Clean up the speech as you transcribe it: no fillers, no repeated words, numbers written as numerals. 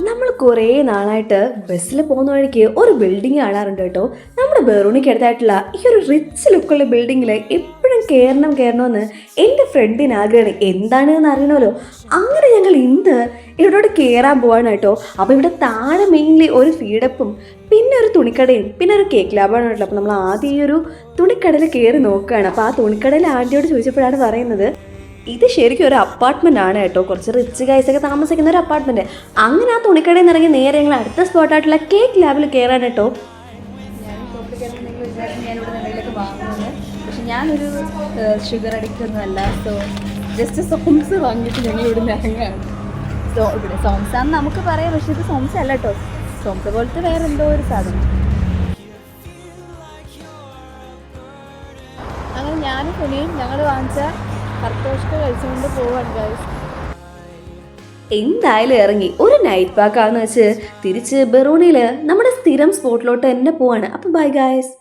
നമ്മൾ കുറേ നാളായിട്ട് ബസ്സിൽ പോകുന്ന വഴിക്ക് ഒരു ബിൽഡിംഗ് കാണാറുണ്ട് കേട്ടോ. നമ്മുടെ ബെറൂണിക്ക് അടുത്തായിട്ടുള്ള ഈ ഒരു റിച്ച് ലുക്കുള്ള ബിൽഡിങ്ങിൽ എപ്പോഴും കയറണമെന്ന് എൻ്റെ ഫ്രണ്ടിന് ആഗ്രഹമാണ്. എന്താണെന്ന് അറിയണമല്ലോ. അങ്ങനെ ഞങ്ങൾ ഇന്ന് ഇവിടോട്ട് കയറാൻ പോവാണ് കേട്ടോ. അപ്പോൾ ഇവിടെ താഴെ മെയിൻലി ഒരു ഫീഡപ്പും പിന്നെ ഒരു തുണിക്കടയും പിന്നെ ഒരു കേക്ക് ലാബാണ് കേട്ടോ. അപ്പോൾ നമ്മൾ ആദ്യം ഈ ഒരു തുണിക്കടയിൽ കയറി നോക്കുകയാണ്. അപ്പോൾ ആ തുണിക്കടയിൽ ആൻറ്റിയോട് ചോദിച്ചപ്പോഴാണ് പറയുന്നത് ഇത് ശരിക്കും ഒരു അപ്പാർട്ട്മെൻ്റ് ആണ് കേട്ടോ. കുറച്ച് റിച്ച് ഗൈസൊക്കെ താമസിക്കുന്ന ഒരു അപ്പാർട്ട്മെൻറ്റ്. അങ്ങനെ ആ തുണിക്കടയിൽ നിന്ന് ഇറങ്ങി നേരെ ഞങ്ങൾ അടുത്ത സ്പോട്ടായിട്ടുള്ള കേക്ക് ലാബിൽ കയറാൻ കേട്ടോ. ഞാനിവിടെ നിങ്ങളിലേക്ക് വാങ്ങുന്നത്, പക്ഷെ ഞാനൊരു ഷുഗർ അഡിക്റ്റ് ഒന്നും അല്ല. സോ ജസ്റ്റ് സോംസ് വാങ്ങിയിട്ട് ഞങ്ങൾ ഇവിടെ നിന്ന് ഇറങ്ങുകയാണ്. സോ ഇവിടെ സോംസാന്ന് നമുക്ക് പറയാം, പക്ഷെ ഇത് സോംസ് അല്ല കേട്ടോ. സോംസ് പോലത്തെ വേറെ എന്തോ ഒരു സാധനം. അങ്ങനെ ഞാനും കുനിയും ഞങ്ങൾ വാങ്ങിച്ച കർത്തോഷ്ക കഴിച്ചുകൊണ്ട് പോവാണ് ഗൈസ്. എന്തായാലും ഇറങ്ങി ഒരു നൈറ്റ് പാക്കാന്ന് വെച്ച് തിരിച്ച് ബെറൂണിയിൽ നമ്മുടെ സ്ഥിരം സ്പോട്ടിലോട്ട് തന്നെ പോവാണ്. അപ്പോൾ ബൈ ഗൈസ്.